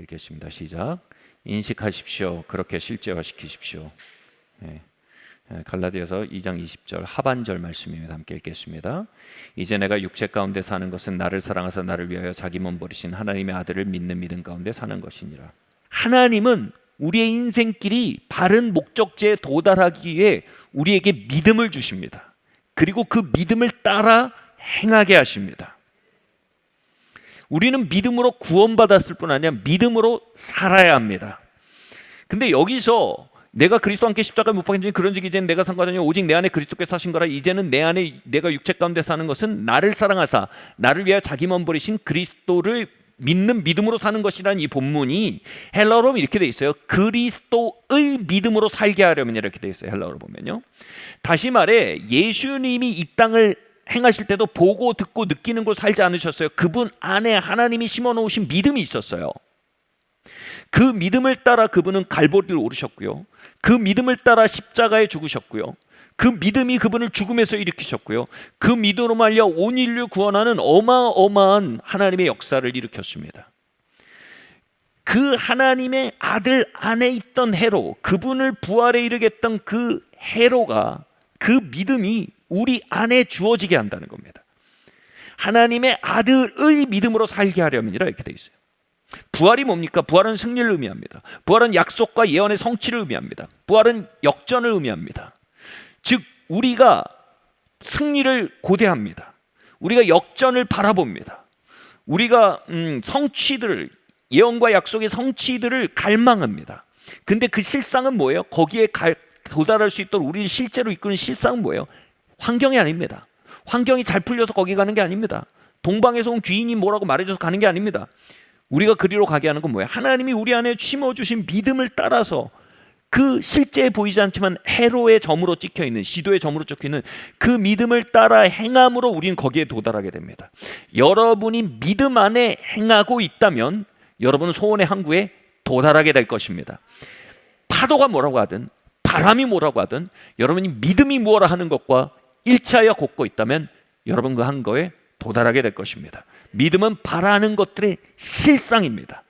읽겠습니다. 시작. 인식하십시오. 그렇게 실제화시키십시오. 갈라디아서 2장 20절 하반절 말씀입니다. 함께 읽겠습니다. 이제 내가 육체 가운데 사는 것은 나를 사랑하사 나를 위하여 자기 몸 버리신 하나님의 아들을 믿는 믿음 가운데 사는 것이니라. 하나님은 우리의 인생길이 바른 목적지에 도달하기 위해 우리에게 믿음을 주십니다. 그리고 그 믿음을 따라 행하게 하십니다. 우리는 믿음으로 구원받았을 뿐 아니라 믿음으로 살아야 합니다. 근데 여기서 내가 그리스도와 함께 십자가에 못 박힌 지 그런 즉 이제는 내가 산 것이 아니요 오직 내 안에 그리스도께서 사신 거라. 이제는 내 안에 내가 육체 가운데 사는 것은 나를 사랑하사 나를 위하여 자기 몸 버리신 그리스도를 믿는 믿음으로 사는 것이라는 이 본문이 헬라어로 이렇게 돼 있어요. 그리스도의 믿음으로 살게 하려면 이렇게 돼 있어요. 헬라어로 보면요. 다시 말해 예수님이 이 땅을 행하실 때도 보고 듣고 느끼는 걸 살지 않으셨어요. 그분 안에 하나님이 심어놓으신 믿음이 있었어요. 그 믿음을 따라 그분은 갈보리를 오르셨고요. 그 믿음을 따라 십자가에 죽으셨고요. 그 믿음이 그분을 죽음에서 일으키셨고요. 그 믿음으로 말려 온 인류 구원하는 어마어마한 하나님의 역사를 일으켰습니다. 그 하나님의 아들 안에 있던 해로, 그분을 부활에 이르게 했던 그 해로가, 그 믿음이 우리 안에 주어지게 한다는 겁니다. 하나님의 아들의 믿음으로 살게 하려면이라 이렇게 돼 있어요. 부활이 뭡니까? 부활은 승리를 의미합니다. 부활은 약속과 예언의 성취를 의미합니다. 부활은 역전을 의미합니다. 즉 우리가 승리를 고대합니다. 우리가 역전을 바라봅니다. 우리가 성취들을, 예언과 약속의 성취들을 갈망합니다. 근데 그 실상은 뭐예요? 거기에 도달할 수 있도록 우리를 실제로 이끄는 실상은 뭐예요? 환경이 아닙니다. 환경이 잘 풀려서 거기 가는 게 아닙니다. 동방에서 온 귀인이 뭐라고 말해줘서 가는 게 아닙니다. 우리가 그리로 가게 하는 건 뭐예요? 하나님이 우리 안에 심어주신 믿음을 따라서 그 실제 보이지 않지만 해로의 점으로 찍혀있는, 시도의 점으로 찍혀있는 그 믿음을 따라 행함으로 우리는 거기에 도달하게 됩니다. 여러분이 믿음 안에 행하고 있다면 여러분은 소원의 항구에 도달하게 될 것입니다. 파도가 뭐라고 하든 바람이 뭐라고 하든 여러분이 믿음이 무엇라 하는 것과 일치하여 걷고 있다면 여러분 그 항구에 도달하게 될 것입니다. 믿음은 바라는 것들의 실상입니다.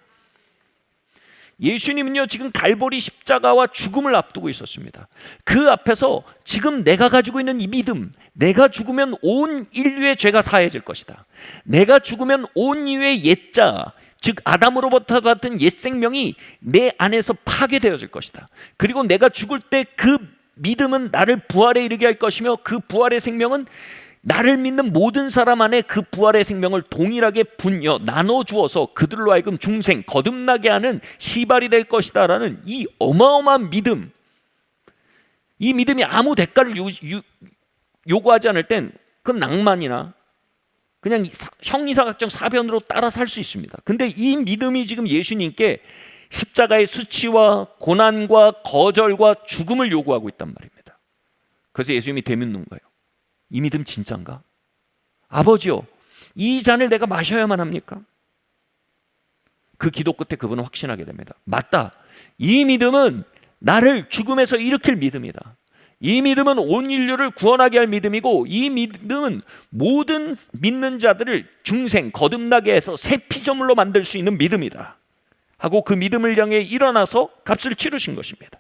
예수님은요 지금 갈보리 십자가와 죽음을 앞두고 있었습니다. 그 앞에서 지금 내가 가지고 있는 이 믿음, 내가 죽으면 온 인류의 죄가 사해질 것이다. 내가 죽으면 온 인류의 옛자, 즉 아담으로부터 받은 옛 생명이 내 안에서 파괴되어질 것이다. 그리고 내가 죽을 때 그 믿음은 나를 부활에 이르게 할 것이며 그 부활의 생명은 나를 믿는 모든 사람 안에 그 부활의 생명을 동일하게 나눠주어서 그들로 하여금 중생, 거듭나게 하는 시발이 될 것이다 라는 이 어마어마한 믿음, 이 믿음이 아무 대가를 요구하지 않을 땐 그건 낭만이나 그냥 형이사각적 사변으로 따라 살 수 있습니다. 근데 이 믿음이 지금 예수님께 십자가의 수치와 고난과 거절과 죽음을 요구하고 있단 말입니다. 그래서 예수님이 되묻는 거예요. 이 믿음 진짠가? 아버지요, 이 잔을 내가 마셔야만 합니까? 그 기도 끝에 그분은 확신하게 됩니다. 맞다. 이 믿음은 나를 죽음에서 일으킬 믿음이다. 이 믿음은 온 인류를 구원하게 할 믿음이고 이 믿음은 모든 믿는 자들을 중생, 거듭나게 해서 새 피조물로 만들 수 있는 믿음이다 하고 그 믿음을 향해 일어나서 값을 치르신 것입니다.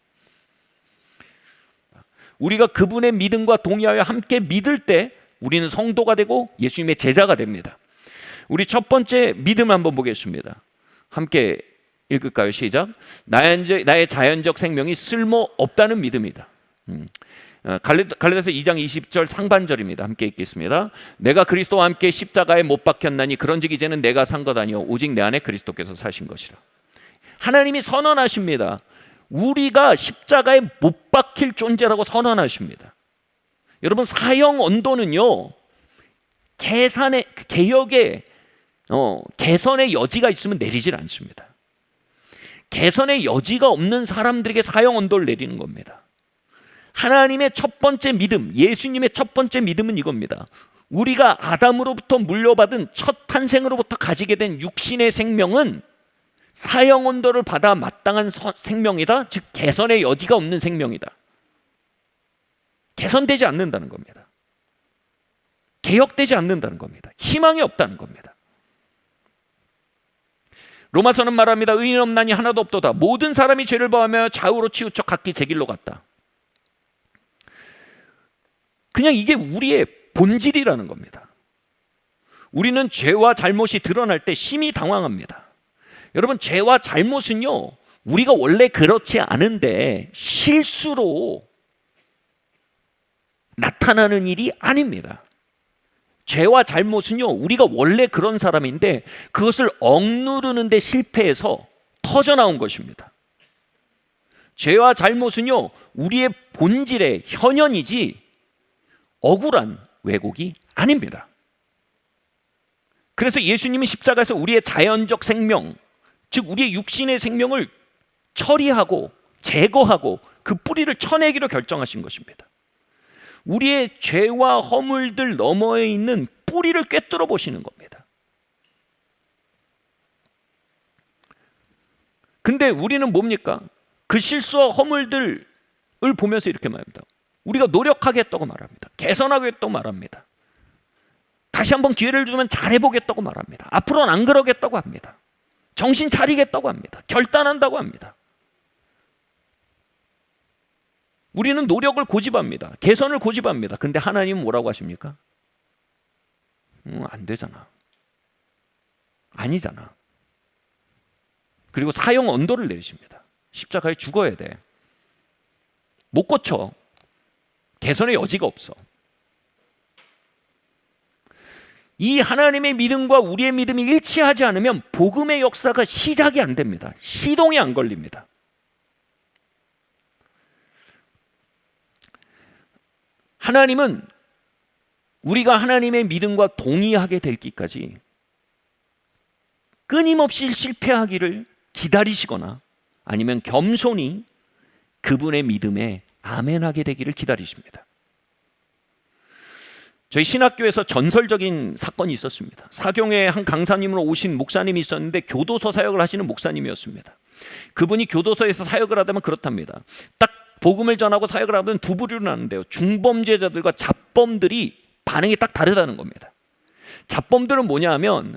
우리가 그분의 믿음과 동의하여 함께 믿을 때 우리는 성도가 되고 예수님의 제자가 됩니다. 우리 첫 번째 믿음 한번 보겠습니다. 함께 읽을까요? 시작. 나의 자연적 생명이 쓸모없다는 믿음이다. 갈라디아서 2장 20절 상반절입니다. 함께 읽겠습니다. 내가 그리스도와 함께 십자가에 못 박혔나니 그런즉 이제는 내가 산 것 아니요 오직 내 안에 그리스도께서 사신 것이라. 하나님이 선언하십니다. 우리가 십자가에 못 박힐 존재라고 선언하십니다. 여러분 사형 언도는요 개혁의 개선의 여지가 있으면 내리질 않습니다. 개선의 여지가 없는 사람들에게 사형 언도를 내리는 겁니다. 하나님의 첫 번째 믿음, 예수님의 첫 번째 믿음은 이겁니다. 우리가 아담으로부터 물려받은 첫 탄생으로부터 가지게 된 육신의 생명은 사형 언도를 받아 마땅한 생명이다. 즉 개선의 여지가 없는 생명이다. 개선되지 않는다는 겁니다. 개혁되지 않는다는 겁니다. 희망이 없다는 겁니다. 로마서는 말합니다. 의인 없나니 하나도 없도다. 모든 사람이 죄를 범하며 좌우로 치우쳐 각기 제 길로 갔다. 그냥 이게 우리의 본질이라는 겁니다. 우리는 죄와 잘못이 드러날 때 심히 당황합니다. 여러분, 죄와 잘못은요, 우리가 원래 그렇지 않은데 실수로 나타나는 일이 아닙니다. 죄와 잘못은요, 우리가 원래 그런 사람인데 그것을 억누르는 데 실패해서 터져나온 것입니다. 죄와 잘못은요, 우리의 본질의 현현이지 억울한 왜곡이 아닙니다. 그래서 예수님이 십자가에서 우리의 자연적 생명, 즉 우리의 육신의 생명을 처리하고 제거하고 그 뿌리를 쳐내기로 결정하신 것입니다. 우리의 죄와 허물들 너머에 있는 뿌리를 꿰뚫어 보시는 겁니다. 근데 우리는 뭡니까? 그 실수와 허물들을 보면서 이렇게 말합니다. 우리가 노력하겠다고 말합니다. 개선하겠다고 말합니다. 다시 한번 기회를 주면 잘해보겠다고 말합니다. 앞으로는 안 그러겠다고 합니다. 정신 차리겠다고 합니다. 결단한다고 합니다. 우리는 노력을 고집합니다. 개선을 고집합니다. 근데 하나님은 뭐라고 하십니까? 안 되잖아. 아니잖아. 그리고 사형 언도를 내리십니다. 십자가에 죽어야 돼. 못 고쳐. 개선의 여지가 없어. 이 하나님의 믿음과 우리의 믿음이 일치하지 않으면 복음의 역사가 시작이 안 됩니다. 시동이 안 걸립니다. 하나님은 우리가 하나님의 믿음과 동의하게 될 때까지 끊임없이 실패하기를 기다리시거나 아니면 겸손히 그분의 믿음에 아멘하게 되기를 기다리십니다. 저희 신학교에서 전설적인 사건이 있었습니다. 사경에 한 강사님으로 오신 목사님이 있었는데 교도소 사역을 하시는 목사님이었습니다. 그분이 교도소에서 사역을 하다면 그렇답니다. 딱 복음을 전하고 사역을 하면 두 부류로 나는데요. 중범죄자들과 잡범들이 반응이 딱 다르다는 겁니다. 잡범들은 뭐냐 하면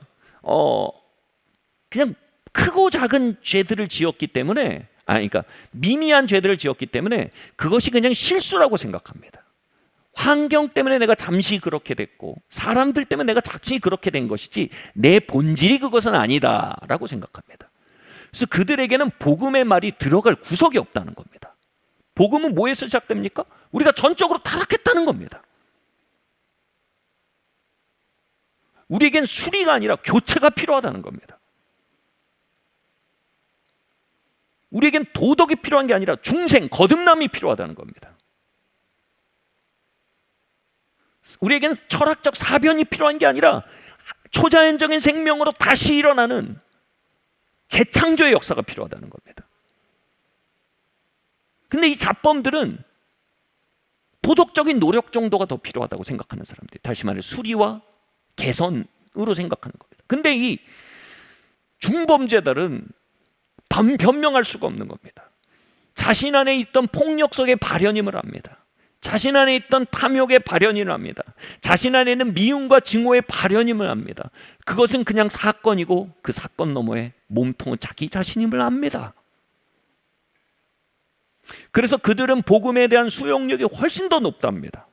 그냥 크고 작은 죄들을 지었기 때문에 그러니까 미미한 죄들을 지었기 때문에 그것이 그냥 실수라고 생각합니다. 환경 때문에 내가 잠시 그렇게 됐고 사람들 때문에 내가 잠시 그렇게 된 것이지 내 본질이 그것은 아니다라고 생각합니다. 그래서 그들에게는 복음의 말이 들어갈 구석이 없다는 겁니다. 복음은 뭐에서 시작됩니까? 우리가 전적으로 타락했다는 겁니다. 우리에겐 수리가 아니라 교체가 필요하다는 겁니다. 우리에겐 도덕이 필요한 게 아니라 중생, 거듭남이 필요하다는 겁니다. 우리에겐 철학적 사변이 필요한 게 아니라 초자연적인 생명으로 다시 일어나는 재창조의 역사가 필요하다는 겁니다. 근데 이 잡범들은 도덕적인 노력 정도가 더 필요하다고 생각하는 사람들, 다시 말해 수리와 개선으로 생각하는 겁니다. 근데 이 중범죄들은 변명할 수가 없는 겁니다. 자신 안에 있던 폭력성의 발현임을 압니다. 자신 안에 있던 탐욕의 발현임을 압니다. 자신 안에 있는 미움과 증오의 발현임을 압니다. 그것은 그냥 사건이고 그 사건 너머에 몸통은 자기 자신임을 압니다. 그래서 그들은 복음에 대한 수용력이 훨씬 더 높답니다.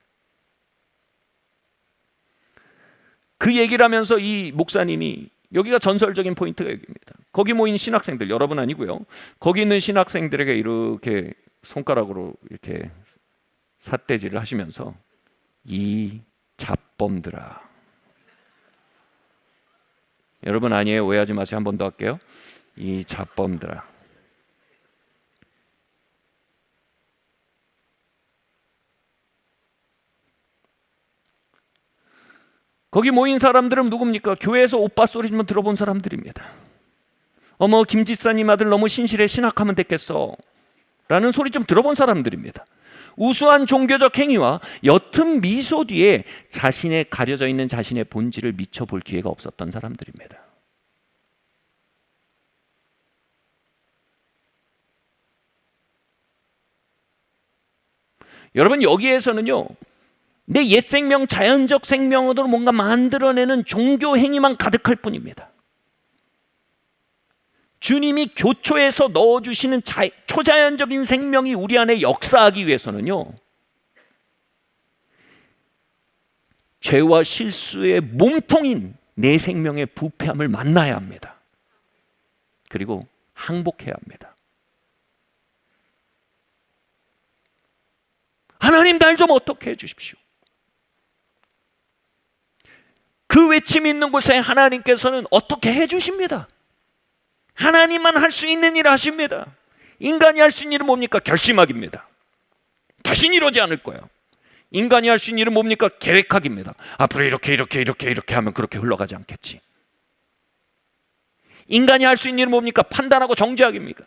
그 얘기를 하면서 이 목사님이, 여기가 전설적인 포인트가 여기입니다. 거기 모인 신학생들, 여러분 아니고요. 거기 있는 신학생들에게 이렇게 손가락으로 이렇게 삿대질을 하시면서 이 잡범들아. 여러분 아니에요. 오해하지 마세요. 한 번 더 할게요. 이 잡범들아. 거기 모인 사람들은 누굽니까? 교회에서 오빠 소리 좀 들어본 사람들입니다. 어머 김지사님 아들 너무 신실해, 신학하면 됐겠어 라는 소리 좀 들어본 사람들입니다. 우수한 종교적 행위와 옅은 미소 뒤에 자신의 가려져 있는 자신의 본질을 미쳐볼 기회가 없었던 사람들입니다. 여러분 여기에서는요, 내 옛 생명, 자연적 생명으로 뭔가 만들어내는 종교 행위만 가득할 뿐입니다. 주님이 교초에서 넣어주시는 초자연적인 생명이 우리 안에 역사하기 위해서는요, 죄와 실수의 몸통인 내 생명의 부패함을 만나야 합니다. 그리고 항복해야 합니다. 하나님, 날 좀 어떻게 해주십시오. 그 외침이 있는 곳에 하나님께서는 어떻게 해주십니다. 하나님만 할 수 있는 일을 하십니다. 인간이 할 수 있는 일은 뭡니까? 결심하기입니다. 다시는 이러지 않을 거야. 인간이 할 수 있는 일은 뭡니까? 계획하기입니다. 앞으로 이렇게 하면 그렇게 흘러가지 않겠지. 인간이 할 수 있는 일은 뭡니까? 판단하고 정죄하기입니다.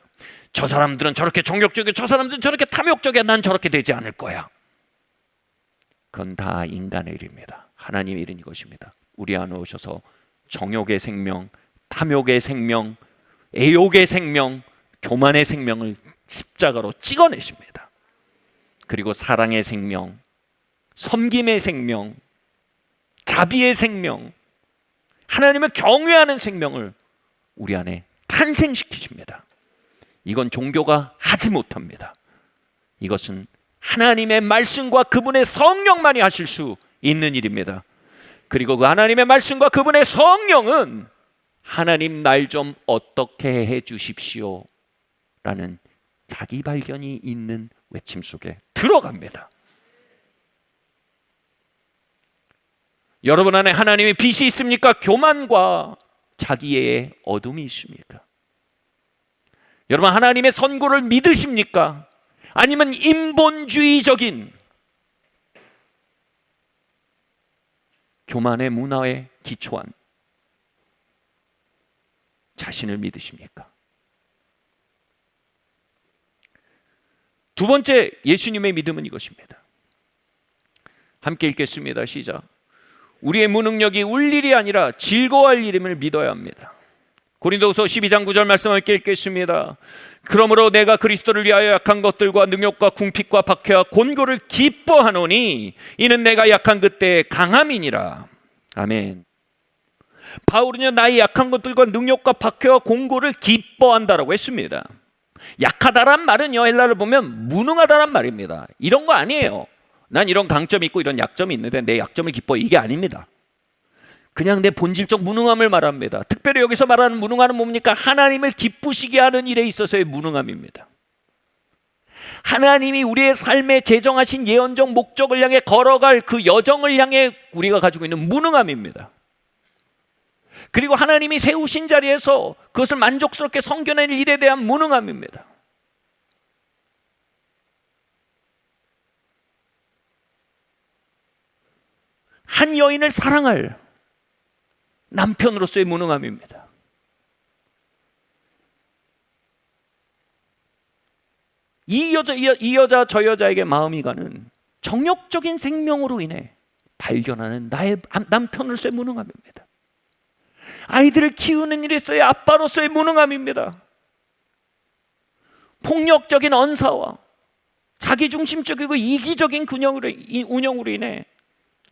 저 사람들은 저렇게 정욕적이고 저 사람들은 저렇게 탐욕적이야. 난 저렇게 되지 않을 거야. 그건 다 인간의 일입니다. 하나님의 일은 이것입니다. 우리 안에 오셔서 정욕의 생명, 탐욕의 생명, 애욕의 생명, 교만의 생명을 십자가로 찍어내십니다. 그리고 사랑의 생명, 섬김의 생명, 자비의 생명, 하나님을 경외하는 생명을 우리 안에 탄생시키십니다. 이건 종교가 하지 못합니다. 이것은 하나님의 말씀과 그분의 성령만이 하실 수 있는 일입니다. 그리고 그 하나님의 말씀과 그분의 성령은 하나님, 날 좀 어떻게 해 주십시오 라는 자기 발견이 있는 외침 속에 들어갑니다. 여러분 안에 하나님의 빛이 있습니까? 교만과 자기의 어둠이 있습니까? 여러분, 하나님의 선고를 믿으십니까? 아니면 인본주의적인 교만의 문화에 기초한 자신을 믿으십니까? 두 번째 예수님의 믿음은 이것입니다. 함께 읽겠습니다. 시작. 우리의 무능력이 울 일이 아니라 즐거워할 일임을 믿어야 합니다. 고린도후서 12장 9절 말씀을 함께 읽겠습니다. 그러므로 내가 그리스도를 위하여 약한 것들과 능욕과 궁핍과 박해와 곤고를 기뻐하노니 이는 내가 약한 그때의 강함이니라. 아멘. 바울은요, 나의 약한 것들과 능욕과 박해와 곤고를 기뻐한다라고 했습니다. 약하다란 말은요, 헬라를 보면 무능하다란 말입니다. 이런 거 아니에요. 난 이런 강점이 있고 이런 약점이 있는데 내 약점을 기뻐, 이게 아닙니다. 그냥 내 본질적 무능함을 말합니다. 특별히 여기서 말하는 무능함은 뭡니까? 하나님을 기쁘시게 하는 일에 있어서의 무능함입니다. 하나님이 우리의 삶에 제정하신 예언적 목적을 향해 걸어갈 그 여정을 향해 우리가 가지고 있는 무능함입니다. 그리고 하나님이 세우신 자리에서 그것을 만족스럽게 섬겨낼 일에 대한 무능함입니다. 한 여인을 사랑할 남편으로서의 무능함입니다. 이 여자 저 여자에게 마음이 가는 정욕적인 생명으로 인해 발견하는 나의 남편으로서의 무능함입니다. 아이들을 키우는 일에서의 아빠로서의 무능함입니다. 폭력적인 언사와 자기중심적이고 이기적인 운영으로 인해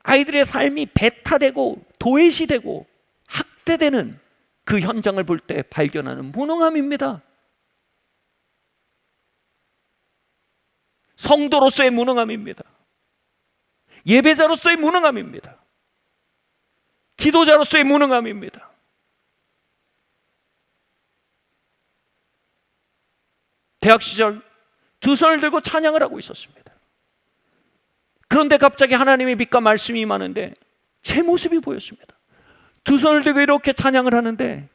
아이들의 삶이 배타되고 도외시되고 학대되는 그 현장을 볼 때 발견하는 무능함입니다. 성도로서의 무능함입니다. 예배자로서의 무능함입니다. 기도자로서의 무능함입니다. 대학 시절 두 손을 들고 찬양을 하고 있었습니다. 그런데 갑자기 하나님의 빛과 말씀이 임하는데 제 모습이 보였습니다. 두 손을 들고 이렇게 찬양을 하는데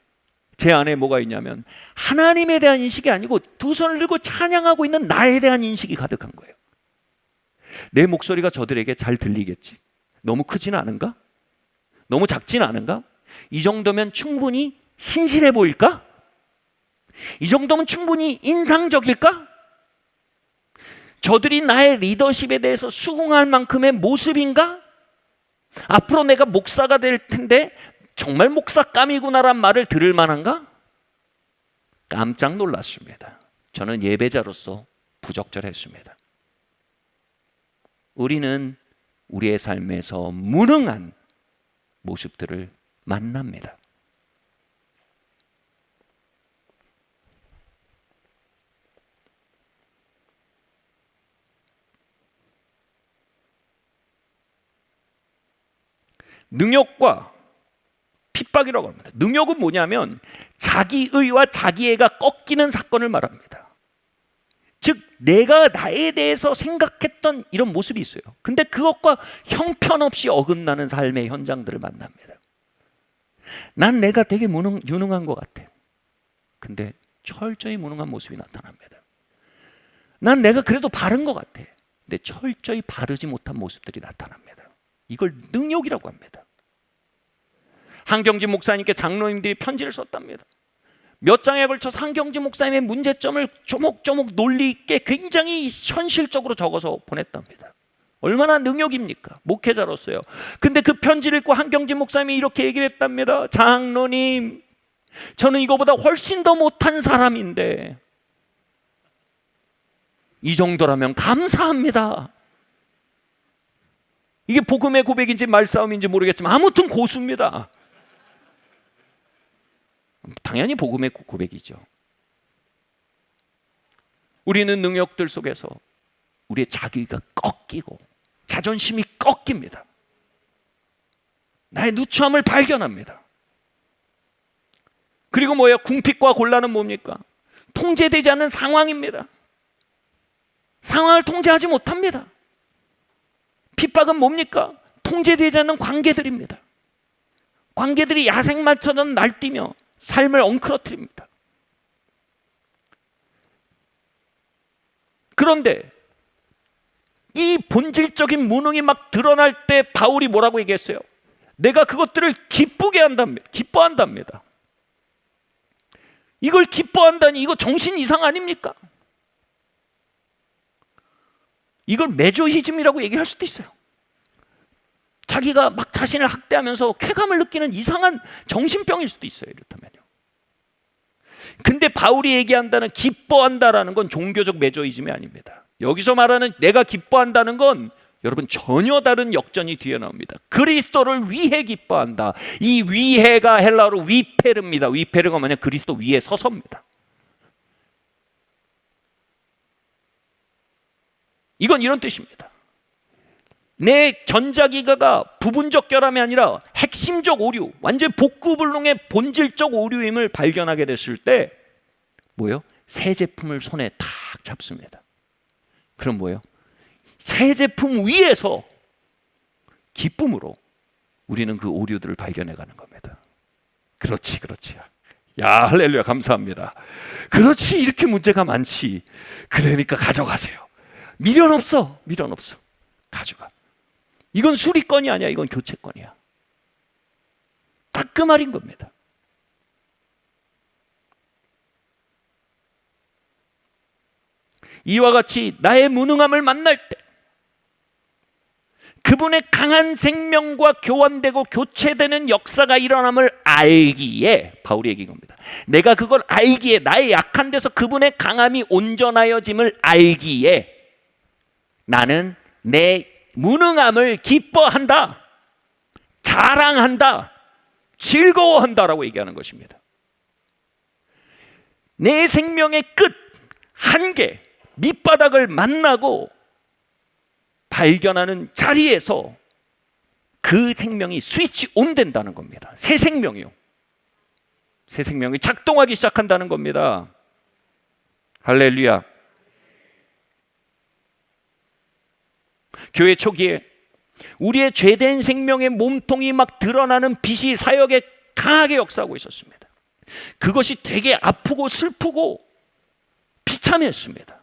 제 안에 뭐가 있냐면 하나님에 대한 인식이 아니고 두 손을 들고 찬양하고 있는 나에 대한 인식이 가득한 거예요. 내 목소리가 저들에게 잘 들리겠지? 너무 크지는 않은가? 너무 작지는 않은가? 이 정도면 충분히 신실해 보일까? 이 정도면 충분히 인상적일까? 저들이 나의 리더십에 대해서 수긍할 만큼의 모습인가? 앞으로 내가 목사가 될 텐데 정말 목사감이구나란 말을 들을 만한가? 깜짝 놀랐습니다. 저는 예배자로서 부적절했습니다. 우리는 우리의 삶에서 무능한 모습들을 만납니다. 능욕과 핍박이라고 합니다. 능욕은 뭐냐면 자기의와 자기애가 꺾이는 사건을 말합니다. 즉 내가 나에 대해서 생각했던 이런 모습이 있어요. 근데 그것과 형편없이 어긋나는 삶의 현장들을 만납니다. 난 내가 되게 유능한 것 같아. 근데 철저히 무능한 모습이 나타납니다. 난 내가 그래도 바른 것 같아. 근데 철저히 바르지 못한 모습들이 나타납니다. 이걸 능욕이라고 합니다. 한경진 목사님께 장로님들이 편지를 썼답니다. 몇 장에 걸쳐서 한경진 목사님의 문제점을 조목조목 논리 있게 굉장히 현실적으로 적어서 보냈답니다. 얼마나 능욕입니까? 목회자로서요. 근데 그 편지를 읽고 한경진 목사님이 이렇게 얘기를 했답니다. 장로님, 저는 이거보다 훨씬 더 못한 사람인데 이 정도라면 감사합니다. 이게 복음의 고백인지 말싸움인지 모르겠지만 아무튼 고수입니다. 당연히 복음의 고백이죠. 우리는 능력들 속에서 우리의 자기가 꺾이고 자존심이 꺾입니다. 나의 누추함을 발견합니다. 그리고 뭐예요? 궁핍과 곤란은 뭡니까? 통제되지 않는 상황입니다. 상황을 통제하지 못합니다. 핍박은 뭡니까? 통제되지 않는 관계들입니다. 관계들이 야생마처럼 날뛰며 삶을 엉클어뜨립니다. 그런데 이 본질적인 무능이 막 드러날 때 바울이 뭐라고 얘기했어요? 내가 그것들을 기쁘게 한답니다. 기뻐한답니다. 이걸 기뻐한다니 이거 정신 이상 아닙니까? 이걸 메조히즘이라고 얘기할 수도 있어요. 자기가 막 자신을 학대하면서 쾌감을 느끼는 이상한 정신병일 수도 있어요. 이렇다면요. 근데 바울이 얘기한다는 기뻐한다라는 건 종교적 메조히즘이 아닙니다. 여기서 말하는 내가 기뻐한다는 건 여러분 전혀 다른 역전이 뒤에 나옵니다. 그리스도를 위해 기뻐한다. 이 위해가 헬라어로 위페르입니다. 위페르가 뭐냐? 그리스도 위에 서서입니다. 이건 이런 뜻입니다. 내 전자기가가 부분적 결함이 아니라 핵심적 오류, 완전 복구불능의 본질적 오류임을 발견하게 됐을 때 뭐예요? 새 제품을 손에 탁 잡습니다. 그럼 뭐예요? 새 제품 위에서 기쁨으로 우리는 그 오류들을 발견해가는 겁니다. 그렇지, 그렇지. 야, 할렐루야, 감사합니다. 그렇지, 이렇게 문제가 많지. 그러니까 가져가세요. 미련 없어, 미련 없어. 가져가. 이건 수리건이 아니야, 이건 교체건이야. 딱 그 말인 겁니다. 이와 같이 나의 무능함을 만날 때 그분의 강한 생명과 교환되고 교체되는 역사가 일어남을 알기에 바울이 얘기한 겁니다. 내가 그걸 알기에 나의 약한 데서 그분의 강함이 온전하여짐을 알기에 나는 내 무능함을 기뻐한다, 자랑한다, 즐거워한다라고 얘기하는 것입니다. 내 생명의 끝, 한계, 밑바닥을 만나고 발견하는 자리에서 그 생명이 스위치 온 된다는 겁니다. 새 생명이요. 새 생명이 작동하기 시작한다는 겁니다. 할렐루야. 교회 초기에 우리의 죄된 생명의 몸통이 막 드러나는 빛이 사역에 강하게 역사하고 있었습니다. 그것이 되게 아프고 슬프고 비참했습니다.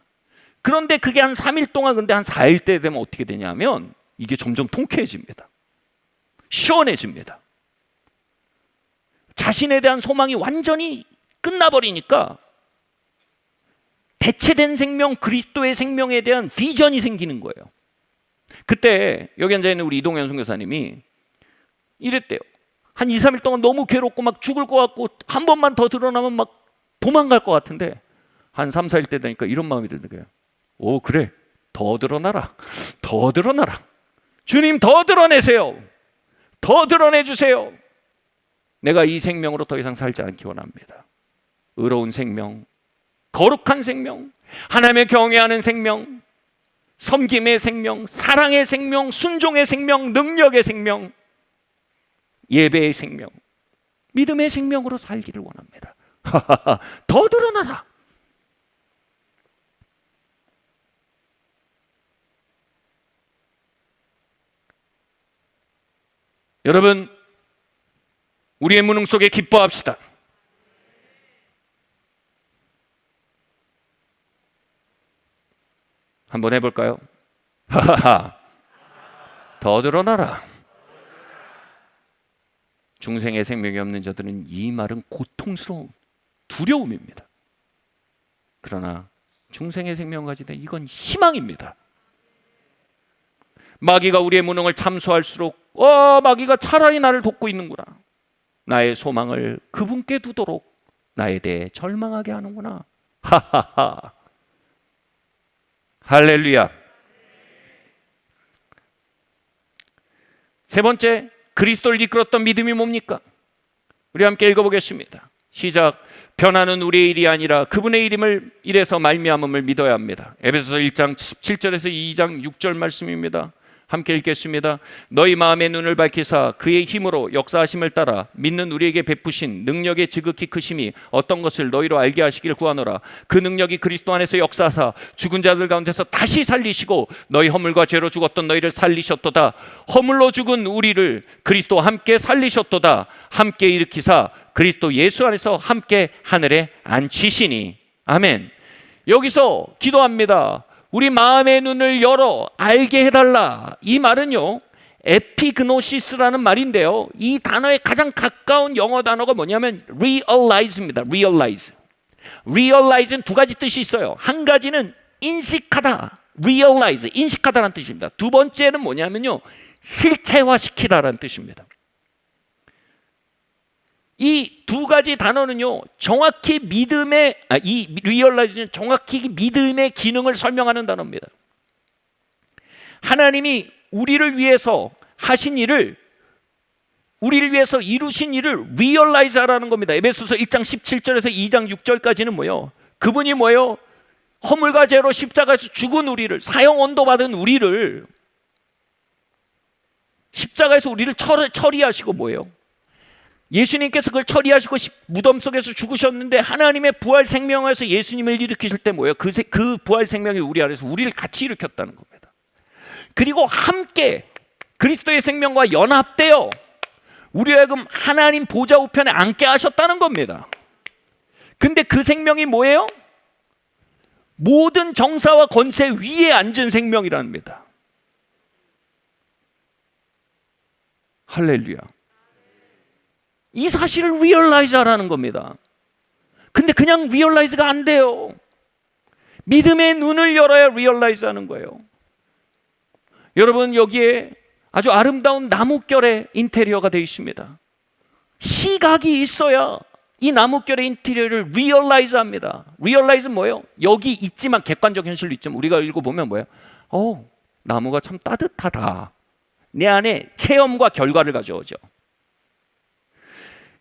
그런데 그게 한 3일 동안, 근데 한 4일 때 되면 어떻게 되냐면 이게 점점 통쾌해집니다. 시원해집니다. 자신에 대한 소망이 완전히 끝나버리니까 대체된 생명, 그리스도의 생명에 대한 비전이 생기는 거예요. 그때 여기 앉아있는 우리 이동현 선교사님이 이랬대요. 한 2, 3일 동안 너무 괴롭고 막 죽을 것 같고 한 번만 더 드러나면 막 도망갈 것 같은데 한 3, 4일 때 되니까 이런 마음이 드는 거예요. 오, 그래, 더 드러나라, 더 드러나라. 주님 더 드러내세요. 더 드러내주세요. 내가 이 생명으로 더 이상 살지 않기 원합니다. 의로운 생명, 거룩한 생명, 하나님의 경외하는 생명, 섬김의 생명, 사랑의 생명, 순종의 생명, 능력의 생명, 예배의 생명, 믿음의 생명으로 살기를 원합니다. 더 드러나라. 여러분, 우리의 무능 속에 기뻐합시다. 한번 해볼까요? 하하하. 더 드러나라. 중생의 생명이 없는 자들은 이 말은 고통스러운 두려움입니다. 그러나 중생의 생명을 가지되 이건 희망입니다. 마귀가 우리의 무능을 참소할수록 마귀가 차라리 나를 돕고 있는구나. 나의 소망을 그분께 두도록 나에 대해 절망하게 하는구나. 하하하. 할렐루야. 세 번째, 그리스도를 이끌었던 믿음이 뭡니까? 우리 함께 읽어보겠습니다. 시작. 변화는 우리의 일이 아니라 그분의 일에서 말미암음을 믿어야 합니다. 에베소서 1장 17절에서 2장 6절 말씀입니다. 함께 읽겠습니다. 너희 마음의 눈을 밝히사 그의 힘으로 역사하심을 따라 믿는 우리에게 베푸신 능력의 지극히 크심이 어떤 것을 너희로 알게 하시길 구하노라. 그 능력이 그리스도 안에서 역사하사 죽은 자들 가운데서 다시 살리시고 너희 허물과 죄로 죽었던 너희를 살리셨도다. 허물로 죽은 우리를 그리스도와 함께 살리셨도다. 함께 일으키사 그리스도 예수 안에서 함께 하늘에 앉히시니. 아멘. 여기서 기도합니다. 우리 마음의 눈을 열어 알게 해달라. 이 말은요, 에피그노시스라는 말인데요, 이 단어에 가장 가까운 영어 단어가 뭐냐면 realize입니다. realize는 두 가지 뜻이 있어요. 한 가지는 인식하다, realize, 인식하다라는 뜻입니다. 두 번째는 뭐냐면요, 실체화시키다라는 뜻입니다. 이 두 가지 단어는요, 정확히 이 리얼라이즈는 정확히 믿음의 기능을 설명하는 단어입니다. 하나님이 우리를 위해서 하신 일을, 우리를 위해서 이루신 일을 리얼라이즈 하라는 겁니다. 에베소서 1장 17절에서 2장 6절까지는 뭐예요? 그분이 뭐예요? 허물과 죄로 십자가에서 죽은 우리를, 사형 언도 받은 우리를, 십자가에서 우리를 처리하시고 뭐예요? 예수님께서 그걸 처리하시고 무덤 속에서 죽으셨는데 하나님의 부활 생명에서 예수님을 일으키실 때 뭐예요? 그 부활 생명이 우리 안에서 우리를 같이 일으켰다는 겁니다. 그리고 함께 그리스도의 생명과 연합되어 우리를 하여금 하나님 보좌 우편에 앉게 하셨다는 겁니다. 근데 그 생명이 뭐예요? 모든 정사와 권세 위에 앉은 생명이랍니다. 할렐루야. 이 사실을 리얼라이즈 하라는 겁니다. 근데 그냥 리얼라이즈가 안 돼요. 믿음의 눈을 열어야 리얼라이즈 하는 거예요. 여러분, 여기에 아주 아름다운 나뭇결의 인테리어가 되어 있습니다. 시각이 있어야 이 나뭇결의 인테리어를 리얼라이즈 합니다. 리얼라이즈는 뭐예요? 여기 있지만, 객관적 현실로 있지만 우리가 읽어보면 뭐예요? 나무가 참 따뜻하다. 내 안에 체험과 결과를 가져오죠.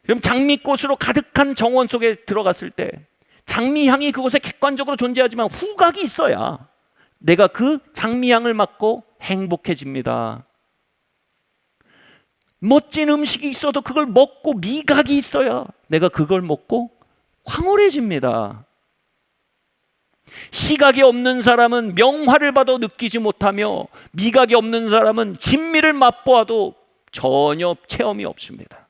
그럼 장미꽃으로 가득한 정원 속에 들어갔을 때 장미향이 그곳에 객관적으로 존재하지만 후각이 있어야 내가 그 장미향을 맡고 행복해집니다. 멋진 음식이 있어도 그걸 먹고 미각이 있어야 내가 그걸 먹고 황홀해집니다. 시각이 없는 사람은 명화를 봐도 느끼지 못하며 미각이 없는 사람은 진미를 맛보아도 전혀 체험이 없습니다.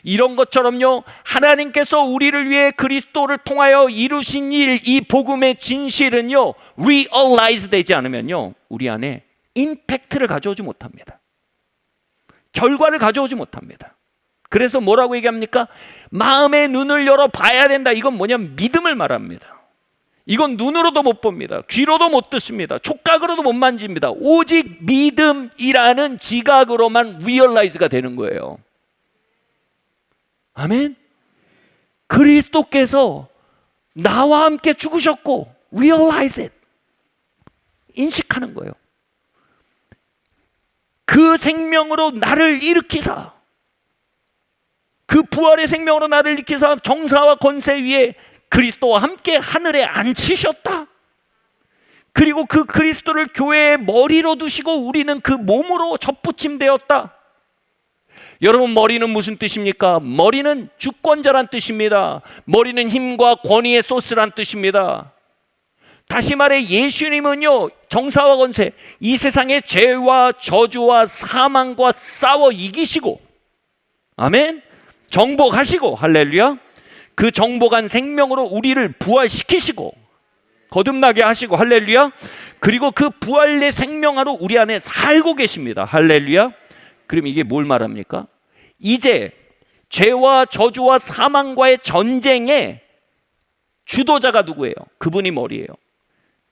이런 것처럼요, 하나님께서 우리를 위해 그리스도를 통하여 이루신 일, 이 복음의 진실은요, 리얼라이즈 되지 않으면요, 우리 안에 임팩트를 가져오지 못합니다. 결과를 가져오지 못합니다. 그래서 뭐라고 얘기합니까? 마음의 눈을 열어 봐야 된다. 이건 뭐냐면 믿음을 말합니다. 이건 눈으로도 못 봅니다. 귀로도 못 듣습니다. 촉각으로도 못 만집니다. 오직 믿음이라는 지각으로만 리얼라이즈가 되는 거예요. 아멘. 그리스도께서 나와 함께 죽으셨고 realize it, 인식하는 거예요. 그 생명으로 나를 일으키사, 그 부활의 생명으로 나를 일으키사 정사와 권세 위에 그리스도와 함께 하늘에 앉히셨다. 그리고 그 그리스도를 교회의 머리로 두시고 우리는 그 몸으로 접붙임되었다. 여러분, 머리는 무슨 뜻입니까? 머리는 주권자란 뜻입니다. 머리는 힘과 권위의 소스란 뜻입니다. 다시 말해 예수님은요, 정사와 권세, 이 세상의 죄와 저주와 사망과 싸워 이기시고, 아멘, 정복하시고, 할렐루야, 그 정복한 생명으로 우리를 부활시키시고 거듭나게 하시고, 할렐루야, 그리고 그 부활의 생명으로 우리 안에 살고 계십니다. 할렐루야. 그럼 이게 뭘 말합니까? 이제 죄와 저주와 사망과의 전쟁의 주도자가 누구예요? 그분이 머리예요.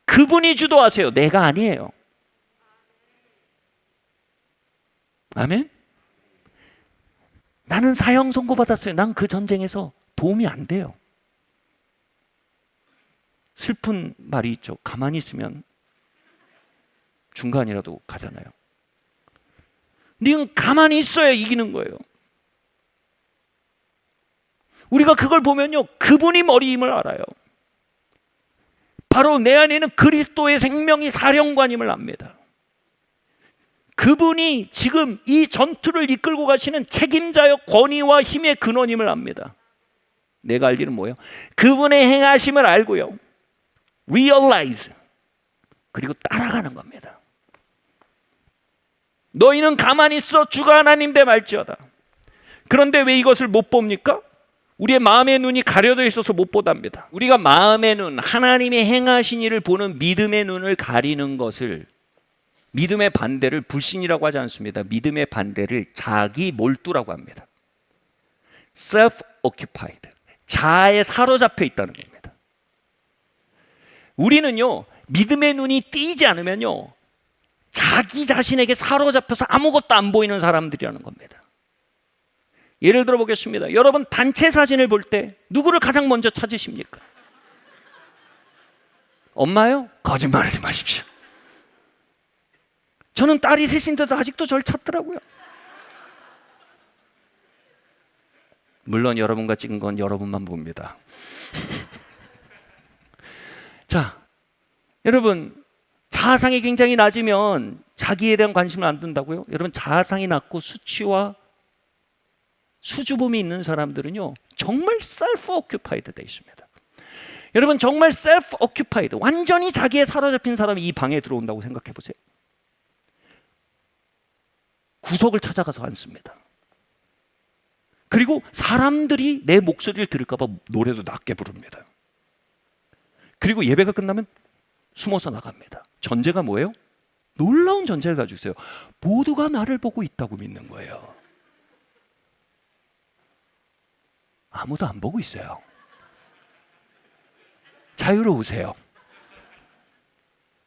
그분이 주도하세요. 내가 아니에요. 아멘. 나는 사형 선고받았어요. 난 그 전쟁에서 도움이 안 돼요. 슬픈 말이 있죠. 가만히 있으면 중간이라도 가잖아요. 니는 가만히 있어야 이기는 거예요. 우리가 그걸 보면요, 그분이 머리임을 알아요. 바로 내 안에는 그리스도의 생명이 사령관임을 압니다. 그분이 지금 이 전투를 이끌고 가시는 책임자여 권위와 힘의 근원임을 압니다. 내가 알 일은 뭐예요? 그분의 행하심을 알고요, realize, 그리고 따라가는 겁니다. 너희는 가만히 있어 주가 하나님 대 말지어다. 그런데 왜 이것을 못 봅니까? 우리의 마음의 눈이 가려져 있어서 못 보답니다. 우리가 마음의 눈, 하나님의 행하신 일을 보는 믿음의 눈을 가리는 것을, 믿음의 반대를 불신이라고 하지 않습니다. 믿음의 반대를 자기 몰두라고 합니다. self-occupied, 자아에 사로잡혀 있다는 겁니다. 우리는요, 믿음의 눈이 띄지 않으면요, 자기 자신에게 사로잡혀서 아무것도 안 보이는 사람들이라는 겁니다. 예를 들어 보겠습니다. 여러분, 단체 사진을 볼 때 누구를 가장 먼저 찾으십니까? 엄마요? 거짓말하지 마십시오. 저는 딸이 셋인데도 아직도 절 찾더라고요. 물론 여러분과 찍은 건 여러분만 봅니다. 자, 여러분, 자아상이 굉장히 낮으면 자기에 대한 관심을 안 둔다고요? 여러분, 자아상이 낮고 수치와 수줍음이 있는 사람들은요, 정말 self-occupied 되어 있습니다. 여러분, 정말 self-occupied, 완전히 자기에 사로잡힌 사람이 이 방에 들어온다고 생각해 보세요. 구석을 찾아가서 앉습니다. 그리고 사람들이 내 목소리를 들을까 봐 노래도 낮게 부릅니다. 그리고 예배가 끝나면 숨어서 나갑니다. 전제가 뭐예요? 놀라운 전제를 가지고 있어요. 모두가 나를 보고 있다고 믿는 거예요. 아무도 안 보고 있어요. 자유로우세요.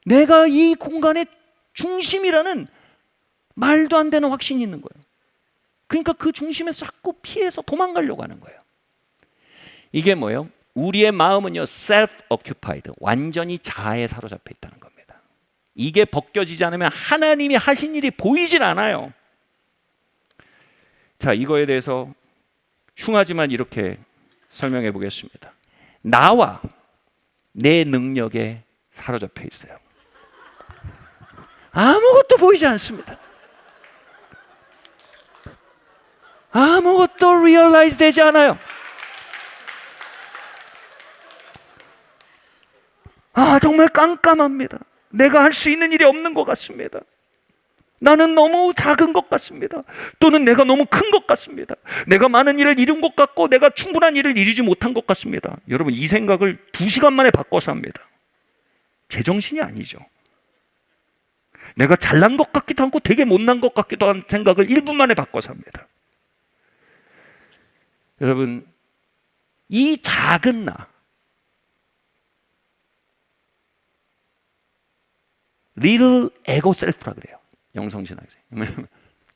내가 이 공간의 중심이라는 말도 안 되는 확신이 있는 거예요. 그러니까 그 중심에서 자꾸 피해서 도망가려고 하는 거예요. 이게 뭐예요? 우리의 마음은요, self-occupied, 완전히 자아에 사로잡혀 있다는 겁니다. 이게 벗겨지지 않으면 하나님이 하신 일이 보이질 않아요. 자, 이거에 대해서 흉하지만 이렇게 설명해 보겠습니다. 나와 내 능력에 사로잡혀 있어요. 아무것도 보이지 않습니다. 아무것도 리얼라이즈 되지 않아요. 정말 깜깜합니다. 내가 할 수 있는 일이 없는 것 같습니다. 나는 너무 작은 것 같습니다. 또는 내가 너무 큰 것 같습니다. 내가 많은 일을 이룬 것 같고 내가 충분한 일을 이루지 못한 것 같습니다. 여러분, 이 생각을 2시간 만에 바꿔서 합니다. 제정신이 아니죠. 내가 잘난 것 같기도 하고 되게 못난 것 같기도 한 생각을 1분 만에 바꿔서 합니다. 여러분, 이 작은 나, little ego self라 그래요. 영성신학에서.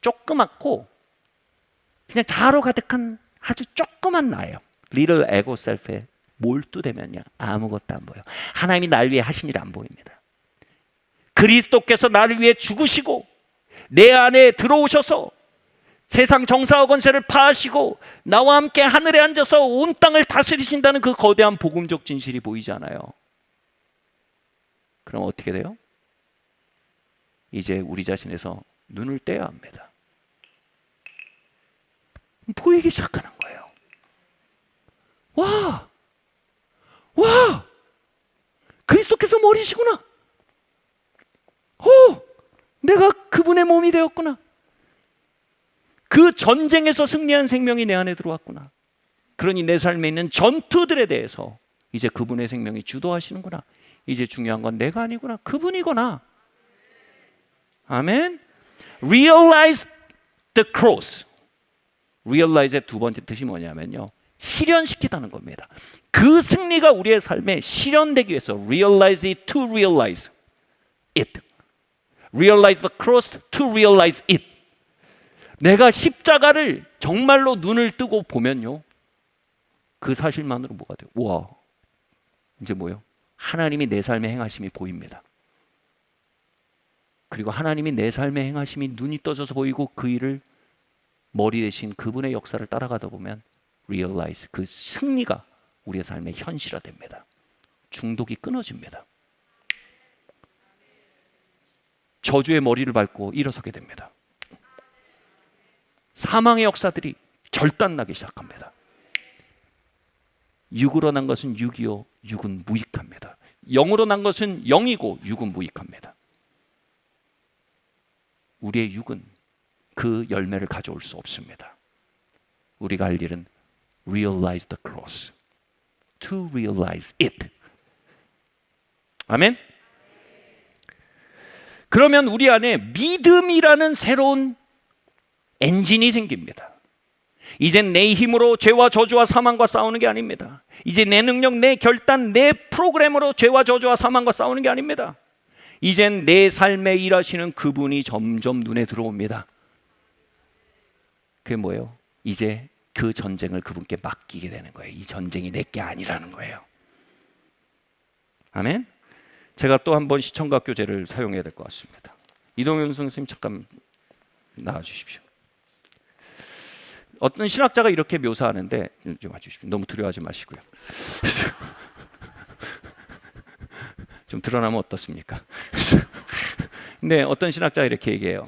조그맣고 그냥 자아로 가득한 아주 조그만 나예요. little ego self에 몰두되면요, 아무것도 안 보여요. 하나님이 날 위해 하신 일 안 보입니다. 그리스도께서 나를 위해 죽으시고 내 안에 들어오셔서 세상 정사와 권세를 파하시고 나와 함께 하늘에 앉아서 온 땅을 다스리신다는 그 거대한 복음적 진실이 보이지 않아요. 그럼 어떻게 돼요? 이제 우리 자신에서 눈을 떼야 합니다. 보이기 시작하는 거예요. 와, 그리스도께서 머리시구나. 내가 그분의 몸이 되었구나. 그 전쟁에서 승리한 생명이 내 안에 들어왔구나. 그러니 내 삶에 있는 전투들에 대해서 이제 그분의 생명이 주도하시는구나. 이제 중요한 건 내가 아니구나. 그분이구나. 아멘. Realize the cross. Realize의 두 번째 뜻이 뭐냐면요, 실현시키다는 겁니다. 그 승리가 우리의 삶에 실현되기 위해서 realize it to realize it. Realize the cross to realize it. 내가 십자가를 정말로 눈을 뜨고 보면요, 그 사실만으로 뭐가 돼요? 우와, 이제 뭐예요? 하나님이 내 삶에 행하심이 보입니다. 그리고 하나님이 내 삶에 행하심이 눈이 떠져서 보이고 그 일을 머리 대신 그분의 역사를 따라가다 보면 realize, 그 승리가 우리의 삶에 현실화됩니다. 중독이 끊어집니다. 저주의 머리를 밟고 일어서게 됩니다. 사망의 역사들이 절단나기 시작합니다. 육으로 난 것은 육이요, 육은 무익합니다. 영으로 난 것은 영이고 육은 무익합니다. 우리의 육은 그 열매를 가져올 수 없습니다. 우리가 할 일은 realize the cross, to realize it. 아멘? 그러면 우리 안에 믿음이라는 새로운 엔진이 생깁니다. 이젠 내 힘으로 죄와 저주와 사망과 싸우는 게 아닙니다. 이제 내 능력, 내 결단, 내 프로그램으로 죄와 저주와 사망과 싸우는 게 아닙니다. 이젠 내 삶에 일하시는 그분이 점점 눈에 들어옵니다. 그게 뭐예요? 이제 그 전쟁을 그분께 맡기게 되는 거예요. 이 전쟁이 내게 아니라는 거예요. 아멘? 제가 또 한 번 시청각 교재를 사용해야 될 것 같습니다. 이동현 선생님 잠깐 나와주십시오. 어떤 신학자가 이렇게 묘사하는데, 좀 와주십시오. 너무 두려워하지 마시고요. 좀 드러나면 어떻습니까? 근데 어떤 신학자가 이렇게 얘기해요.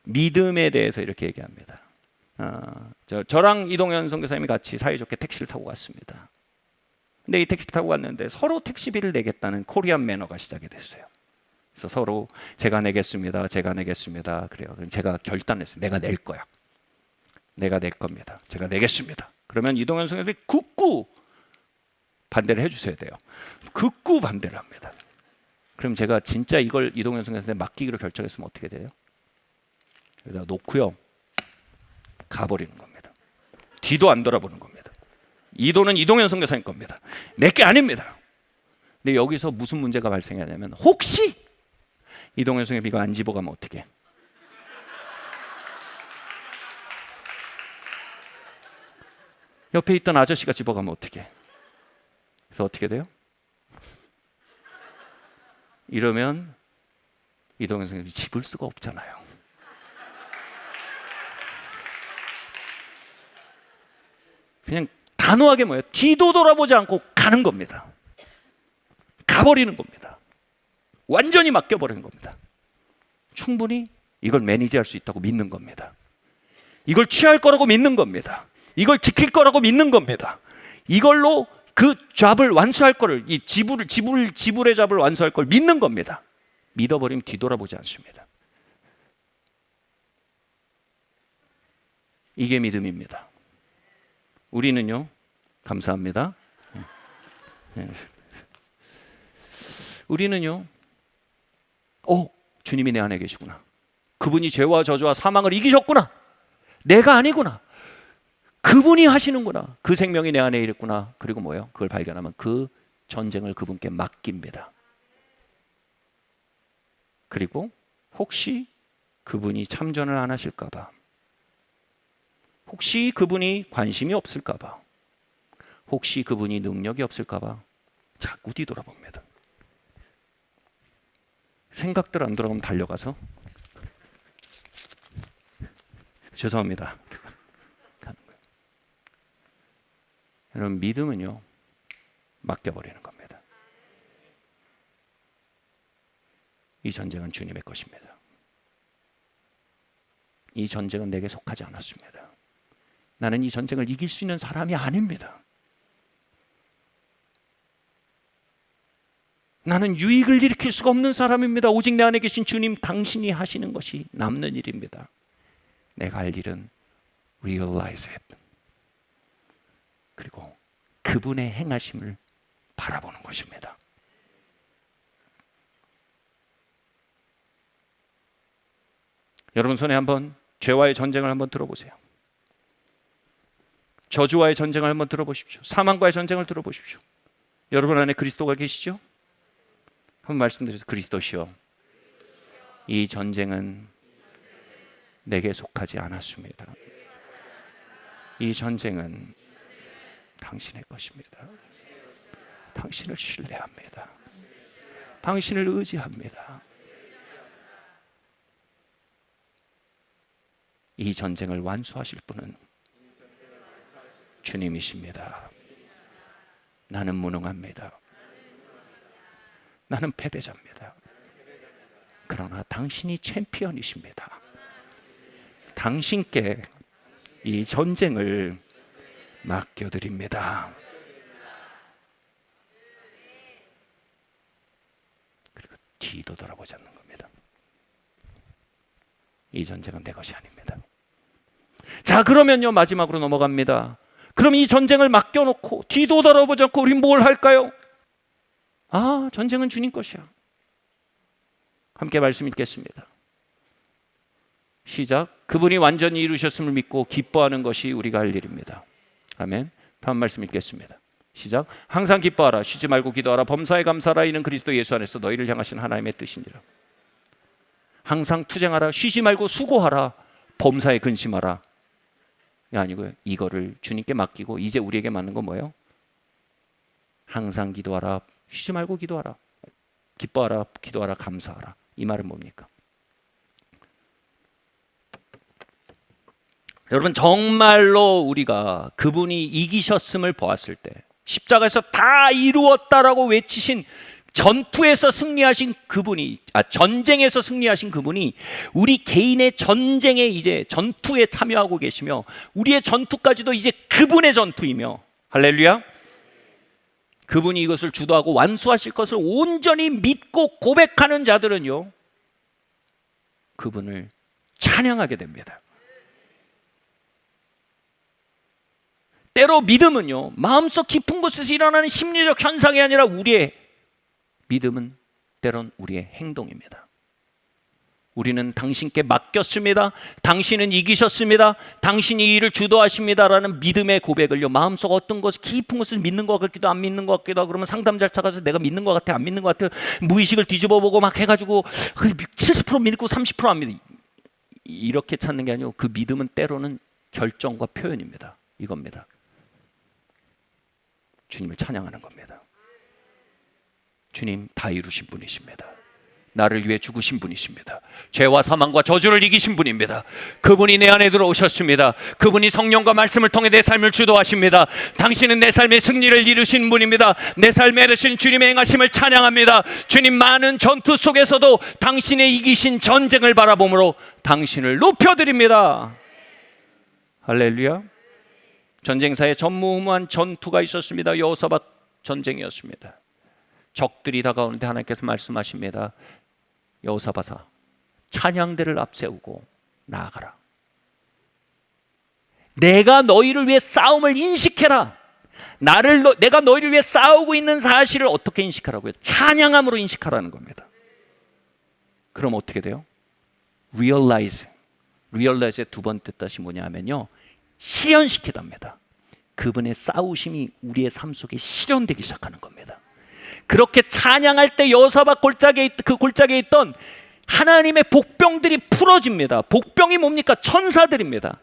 믿음에 대해서 이렇게 얘기합니다. 저랑 이동현 선교사님이 같이 사이좋게 택시를 타고 갔습니다. 근데 이 택시를 타고 갔는데 서로 택시비를 내겠다는 코리안 매너가 시작이 됐어요. 그래서 서로 제가 내겠습니다. 그래요. 제가 결단했어요. 내가 낼 거야. 내가 낼 겁니다. 제가 내겠습니다. 그러면 이동현 선교사님이 극구 반대를 해주셔야 돼요. 극구 반대를 합니다. 그럼 제가 진짜 이걸 이동현 선교사님한테 맡기기로 결정했으면 어떻게 돼요? 여기다 놓고요, 가버리는 겁니다. 뒤도 안 돌아보는 겁니다. 이 돈은 이동현 선교사님 겁니다. 내게 아닙니다. 근데 여기서 무슨 문제가 발생하냐면, 혹시 이동현 선교사님 이거 안 집어가면 어떻게? 옆에 있던 아저씨가 집어가면 어떻게? 그래서 어떻게 돼요? 이러면 이동현 선생님이 집을 수가 없잖아요. 그냥 단호하게 뭐예요? 뒤도 돌아보지 않고 가는 겁니다. 가버리는 겁니다. 완전히 맡겨버리는 겁니다. 충분히 이걸 매니지할 수 있다고 믿는 겁니다. 이걸 취할 거라고 믿는 겁니다. 이걸 지킬 거라고 믿는 겁니다. 이걸로 그 잡을 완수할 거를, 이 지불의 잡을 완수할 걸 믿는 겁니다. 믿어버리면 뒤돌아보지 않습니다. 이게 믿음입니다. 우리는요, 감사합니다. 우리는요, 주님이 내 안에 계시구나. 그분이 죄와 저주와 사망을 이기셨구나. 내가 아니구나. 그분이 하시는구나. 그 생명이 내 안에 있구나. 그리고 뭐예요? 그걸 발견하면 그 전쟁을 그분께 맡깁니다. 그리고 혹시 그분이 참전을 안 하실까 봐, 혹시 그분이 관심이 없을까 봐, 혹시 그분이 능력이 없을까 봐 자꾸 뒤돌아봅니다. 생각들 안 돌아오면 달려가서 죄송합니다. 여러분, 믿음은요, 맡겨버리는 겁니다. 이 전쟁은 주님의 것입니다. 이 전쟁은 내게 속하지 않았습니다. 나는 이 전쟁을 이길 수 있는 사람이 아닙니다. 나는 유익을 일으킬 수가 없는 사람입니다. 오직 내 안에 계신 주님 당신이 하시는 것이 남는 일입니다. 내가 할 일은 realize it. 그리고 그분의 행하심을 바라보는 것입니다. 여러분 손에 한번 죄와의 전쟁을 한번 들어보세요. 저주와의 전쟁을 한번 들어보십시오. 사망과의 전쟁을 들어보십시오. 여러분 안에 그리스도가 계시죠? 한번 말씀드려서 그리스도시여, 이 전쟁은 내게 속하지 않았습니다. 이 전쟁은 당신의 것입니다. 당신을 신뢰합니다. 당신을 의지합니다. 이 전쟁을 완수하실 분은 주님이십니다. 나는 무능합니다. 나는 패배자입니다. 그러나 당신이 챔피언이십니다. 당신께 이 전쟁을 맡겨드립니다. 그리고 뒤도 돌아보지 않는 겁니다. 이 전쟁은 내 것이 아닙니다. 자, 그러면요, 마지막으로 넘어갑니다. 그럼 이 전쟁을 맡겨놓고 뒤도 돌아보지 않고 우리 뭘 할까요? 아, 전쟁은 주님 것이야. 함께 말씀 읽겠습니다. 시작. 그분이 완전히 이루셨음을 믿고 기뻐하는 것이 우리가 할 일입니다. 아멘. 다음 말씀 읽겠습니다. 시작. 항상 기뻐하라. 쉬지 말고 기도하라. 범사에 감사하라. 이는 그리스도 예수 안에서 너희를 향하신 하나님의 뜻이니라. 항상 투쟁하라. 쉬지 말고 수고하라. 범사에 근심하라. 아니고요, 이거를 주님께 맡기고 이제 우리에게 맞는 건 뭐예요? 항상 기도하라. 쉬지 말고 기도하라. 기뻐하라. 기도하라. 감사하라. 이 말은 뭡니까? 여러분, 정말로 우리가 그분이 이기셨음을 보았을 때, 십자가에서 다 이루었다라고 외치신, 전투에서 승리하신 그분이, 전쟁에서 승리하신 그분이 우리 개인의 전쟁에, 이제 전투에 참여하고 계시며 우리의 전투까지도 이제 그분의 전투이며, 할렐루야. 그분이 이것을 주도하고 완수하실 것을 온전히 믿고 고백하는 자들은요, 그분을 찬양하게 됩니다. 때로 믿음은요, 마음속 깊은 곳에서 일어나는 심리적 현상이 아니라 우리의 믿음은 때론 우리의 행동입니다. 우리는 당신께 맡겼습니다. 당신은 이기셨습니다. 당신이 이 일을 주도하십니다라는 믿음의 고백을요, 마음속 어떤 것, 깊은 것을 믿는 것 같기도 안 믿는 것 같기도 하고, 그러면 상담자를 찾아가서 내가 믿는 것 같아 안 믿는 것 같아, 무의식을 뒤집어보고 막 해가지고 70% 믿고 30% 안 믿어, 이렇게 찾는 게 아니고 그 믿음은 때로는 결정과 표현입니다. 이겁니다. 주님을 찬양하는 겁니다. 주님 다 이루신 분이십니다. 나를 위해 죽으신 분이십니다. 죄와 사망과 저주를 이기신 분입니다. 그분이 내 안에 들어오셨습니다. 그분이 성령과 말씀을 통해 내 삶을 주도하십니다. 당신은 내 삶의 승리를 이루신 분입니다. 내 삶에 이르신 주님의 행하심을 찬양합니다. 주님, 많은 전투 속에서도 당신의 이기신 전쟁을 바라보므로 당신을 높여드립니다. 할렐루야. 전쟁사에 전무후무한 전투가 있었습니다. 여호사밧 전쟁이었습니다. 적들이 다가오는데 하나님께서 말씀하십니다. 여호사밧아, 찬양대를 앞세우고 나아가라. 내가 너희를 위해 싸움을 인식해라. 내가 너희를 위해 싸우고 있는 사실을 어떻게 인식하라고요? 찬양함으로 인식하라는 겁니다. 그럼 어떻게 돼요? Realize의 두 번째 뜻이 뭐냐 하면요, 실현시키답니다. 그분의 싸우심이 우리의 삶 속에 실현되기 시작하는 겁니다. 그렇게 찬양할 때 여호사밧 골짜기에 있던 하나님의 복병들이 풀어집니다. 복병이 뭡니까? 천사들입니다.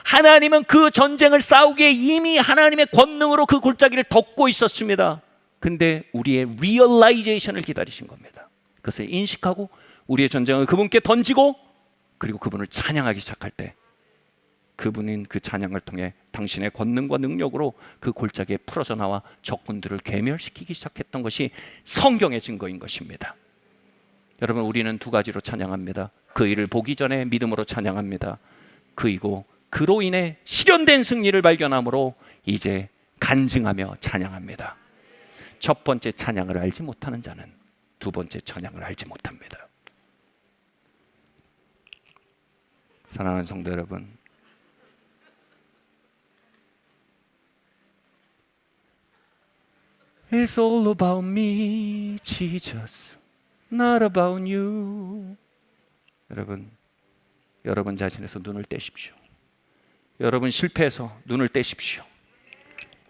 하나님은 그 전쟁을 싸우기에 이미 하나님의 권능으로 그 골짜기를 덮고 있었습니다. 근데 우리의 리얼라이제이션을 기다리신 겁니다. 그것을 인식하고 우리의 전쟁을 그분께 던지고, 그리고 그분을 찬양하기 시작할 때 그분은 그 찬양을 통해 당신의 권능과 능력으로 그 골짜기에 풀어져 나와 적군들을 괴멸시키기 시작했던 것이 성경의 증거인 것입니다. 여러분, 우리는 두 가지로 찬양합니다. 그 일을 보기 전에 믿음으로 찬양합니다. 그이고 그로 인해 실현된 승리를 발견함으로 이제 간증하며 찬양합니다. 첫 번째 찬양을 알지 못하는 자는 두 번째 찬양을 알지 못합니다. 사랑하는 성도 여러분, It's all about me, Jesus, not about you. 여러분 자신에서 눈을 떼십시오. 여러분 실패해서 눈을 떼십시오.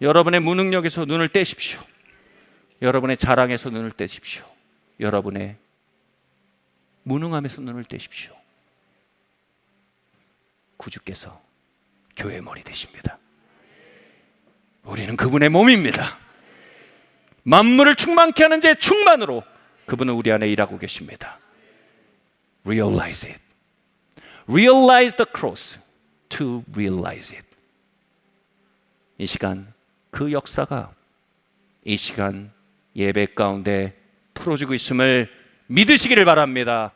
여러분의 무능력에서 눈을 떼십시오. 여러분의 자랑에서 눈을 떼십시오. 여러분의 무능함에서 눈을 떼십시오. 구주께서 교회의 머리 되십니다. 우리는 그분의 몸입니다. 만물을 충만케 하는 제 충만으로 그분은 우리 안에 일하고 계십니다. Realize it. Realize the cross to realize it. 이 시간 그 역사가 이 시간 예배 가운데 풀어지고 있음을 믿으시기를 바랍니다.